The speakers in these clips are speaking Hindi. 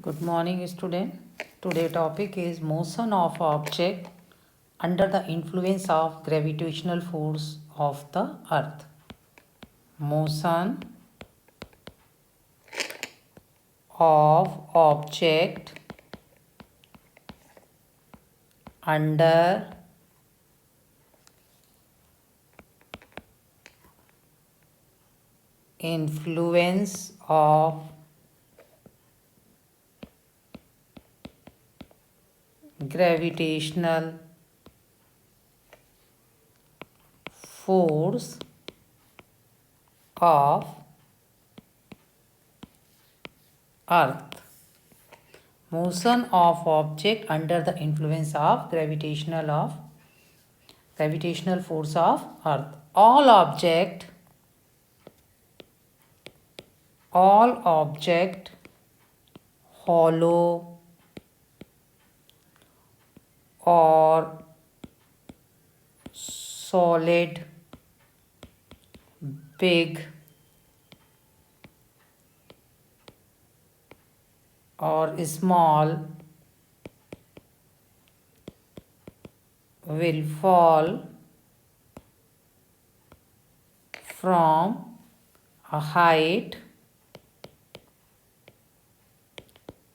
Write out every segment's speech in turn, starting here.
Good morning, student. Today topic is motion of object under the influence of gravitational force of the earth. Motion of object under influence of gravitational force of earth. Motion of object under the influence of gravitational force of earth. All object hollow or solid, big or small will fall from a height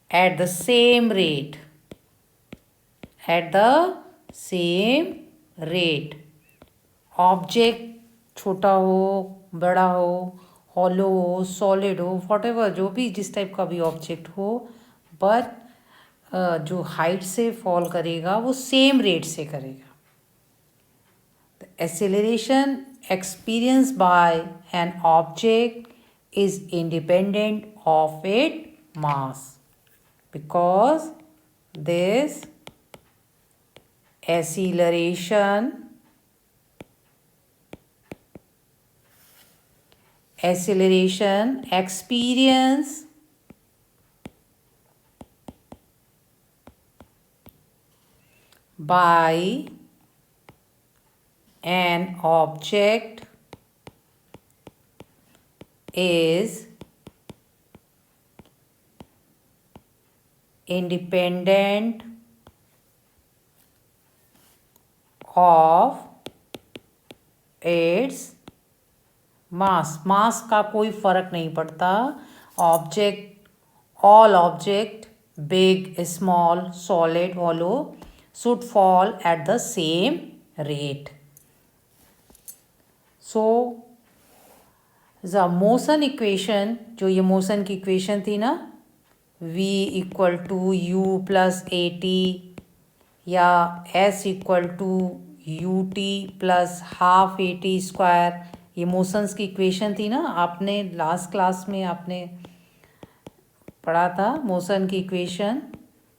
at the same rate. Object छोटा हो, बड़ा हो, हॉलो हो, सॉलिड हो, वॉटेवर, जो भी जिस टाइप का भी ऑब्जेक्ट हो, बट जो हाइट से फॉल करेगा वो सेम रेट से करेगा. The acceleration experience by an object is independent of it mass, because this acceleration experience by an object is independent of its मास का कोई फर्क नहीं पड़ता. All object big, small, solid, hollow should fall at the same rate. So the motion equation, जो ये मोशन की इक्वेशन थी ना, v equal to u plus a t या s equal to u t plus half a t square, ये मोशंस की इक्वेशन थी ना. आपने लास्ट क्लास में आपने पढ़ा था मोशन की इक्वेशन,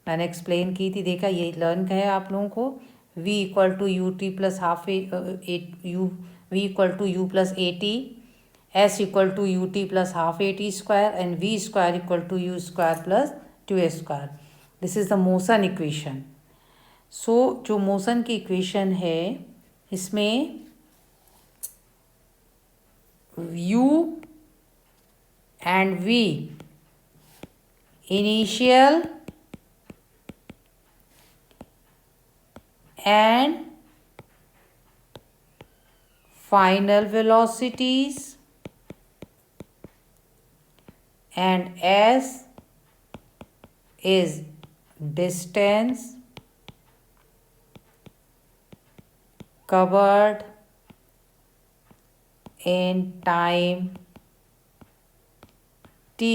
मैंने एक्सप्लेन की थी. देखा, ये लर्न है आप लोगों को. v equal to u t plus half v equal to u plus a t, s equal to u t plus half a t square and v square equal to u square plus two a square. This is the motion equation. So जो मोशन की इक्वेशन है इसमें u and v initial and final velocities and s is distance covered in time t.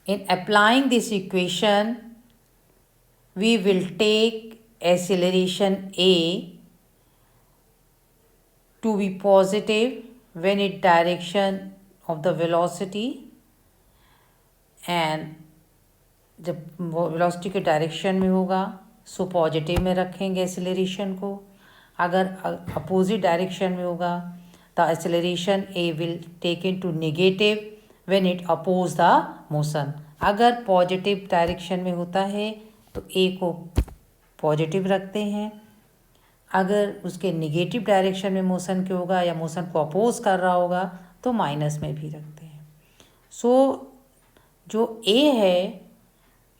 In applying this equation, we will take acceleration a to be positive when its direction of the velocity, and जब वेलोसिटी के डायरेक्शन में होगा सो पॉजिटिव में रखेंगे एक्सेलरेशन को. अगर अपोजिट डायरेक्शन में होगा the acceleration a will take in to negative when it oppose the motion. अगर पॉजिटिव डायरेक्शन में होता है तो ए को पॉजिटिव रखते हैं. अगर उसके निगेटिव डायरेक्शन में मोशन के होगा या मोशन को अपोज कर रहा होगा तो माइनस में भी रखते हैं. सो जो ए है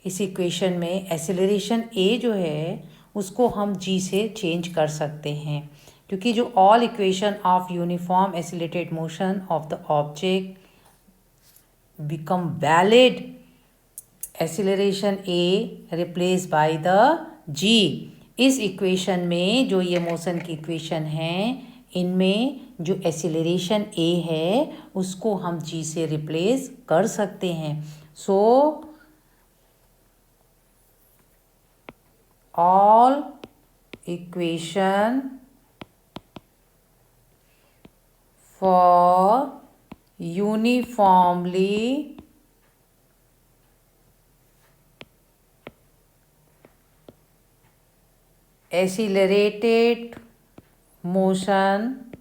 इस इक्वेशन में, एक्सेलरेशन ए जो है उसको हम जी से चेंज कर सकते हैं, क्योंकि जो all equation of uniform accelerated motion of the object become valid acceleration a replace by the g. इस इक्वेशन में जो ये मोशन की इक्वेशन है, इनमें जो एक्सेलरेशन ए है उसको हम जी से रिप्लेस कर सकते हैं। सो all equation for uniformly accelerated motion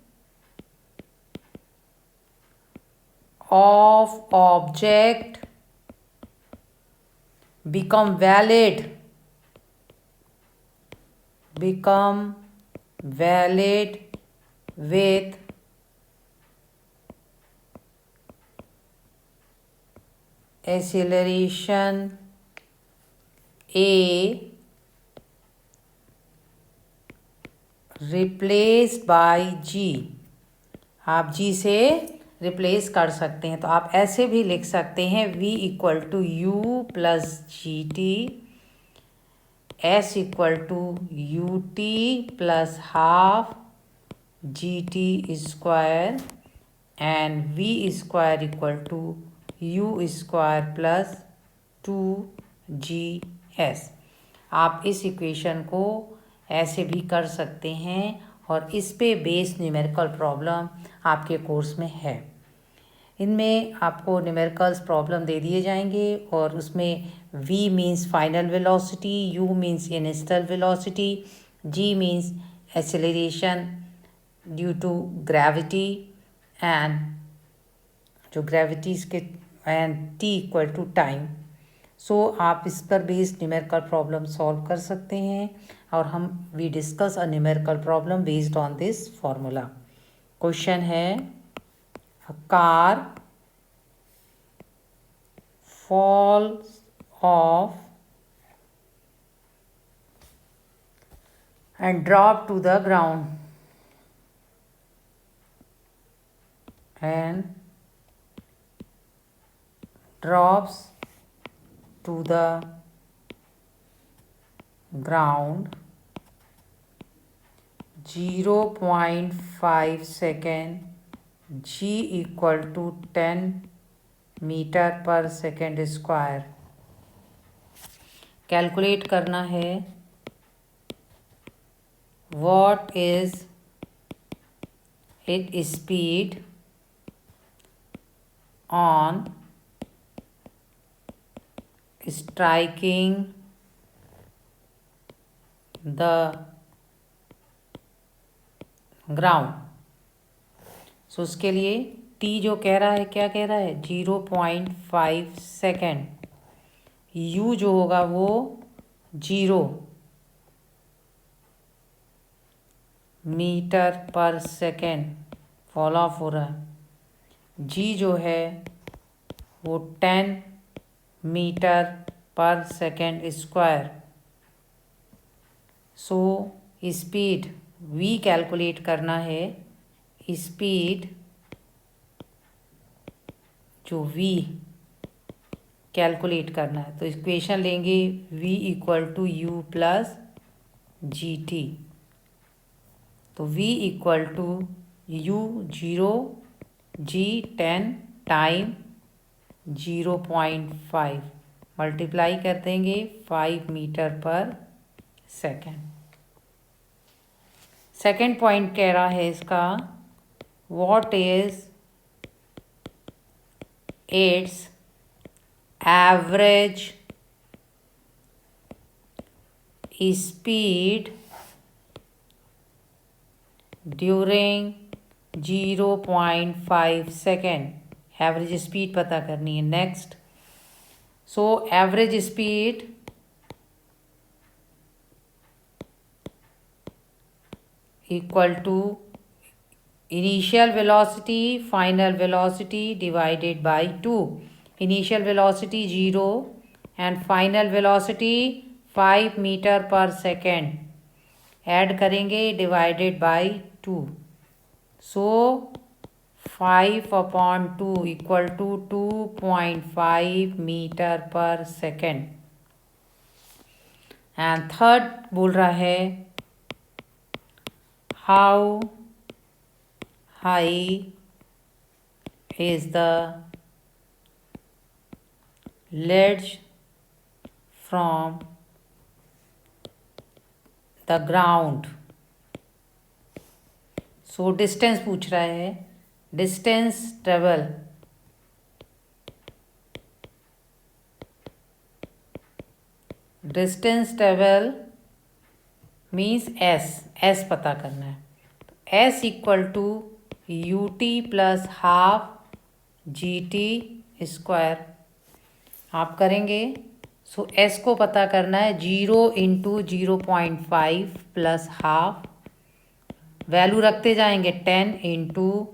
of object become valid with acceleration A replaced by G। आप G से रिप्लेस कर सकते हैं, तो आप ऐसे भी लिख सकते हैं V equal to u plus g t, S equal to u t plus half g t square and V square equal to u square plus two g S. आप इस इक्वेशन को ऐसे भी कर सकते हैं और इस पे बेस्ड न्यूमेरिकल प्रॉब्लम आपके कोर्स में है। इनमें आपको न्यूमेरिकल्स प्रॉब्लम दे दिए जाएंगे और उसमें v means final velocity, u means initial velocity, g means acceleration due to gravity and जो ग्रेविटीज़ के and t equal to time. So आप इस पर बेस्ड न्यूमेरिकल प्रॉब्लम सॉल्व कर सकते हैं और हम we discuss a numerical problem based on this formula. Question है, a car falls off and drop to the ground and drops to the ground 0.5 second, g equal to 10 metre per second square. Calculate करना है what is it speed on striking the ground. So उसके लिए t जो कह रहा है, क्या कह रहा है, 0.5 सेकेंड, u जो होगा वो 0 metre per second fall of हो रहा है, g जो है वो 10 metre per second square. So speed v calculate करना है, स्पीड जो v कैलकुलेट करना है, तो इक्वेशन लेंगे v equal to u plus g t. तो v equal to u 0, g 10 time 0.5 multiply कर देंगे 5 metre per second. Second point कह रहा है इसका, what is its average speed during 0.5 सेकेंड। एवरेज स्पीड पता करनी है। Next, so average speed equal to initial velocity final velocity divided by 2। Initial velocity 0 and final velocity 5 metre per second, add करेंगे divided by 2, so 5/2 equal to 2.5 metre per second. And third बोल रहा है how high is the ledge from the ground। So distance पूछ रहा है, distance travel, distance travel means S पता करना है। S equal to u t plus half g t square आप करेंगे। सो एस को पता करना है 0 इंटू 0.5 प्लस हाफ, वैल्यू रखते जाएंगे 10 इंटू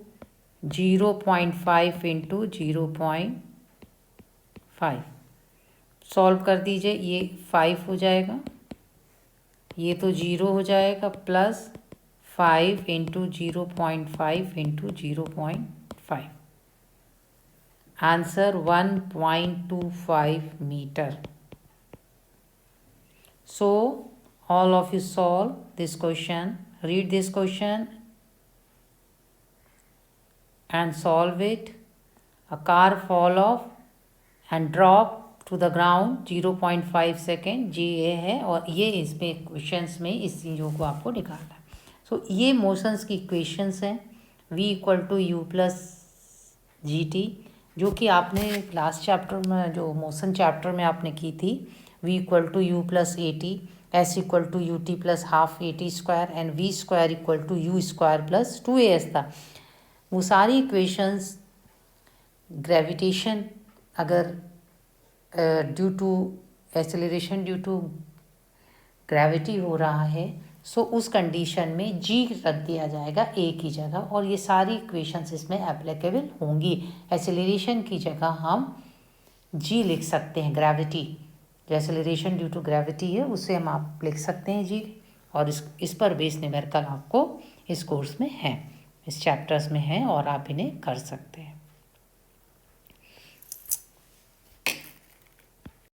0.5 इंटू 0.5, सॉल्व कर दीजिए, ये 5 हो जाएगा, ये तो 0 हो जाएगा, plus 5 into 0.5 into 0.5, answer 1.25 metre. So all of you solve this question, read this question and solve it। A car fall off and drop to the ground 0.5 second, ये है, और ये इसमें क्वेश्चंस में इस चीज़ों को आपको निकालना है। सो ये मोशंस की इक्वेशंस हैं, v equal to u plus g t, जो कि आपने लास्ट चैप्टर में, जो मोशन चैप्टर में आपने की थी, v equal to u plus a t, S equal to u t plus half a t square and v square equal to u square plus 2as था। वो सारी इक्वेशंस ग्रेविटेशन अगर due to acceleration due to gravity हो रहा है, सो उस कंडीशन में जी रख दिया जाएगा ए की जगह, और ये सारी इक्वेशंस इसमें एप्लीकेबल होंगी। एक्सेलरेशन की जगह हम जी लिख सकते हैं, ग्रेविटी, जो एक्सेलरेशन ड्यू टू ग्रेविटी है उससे हम आप लिख सकते हैं जी, और इस पर बेस न्यूमेरिकल आपको इस कोर्स में है, इस चैप्टर्स में है, और आप इन्हें कर सकते हैं।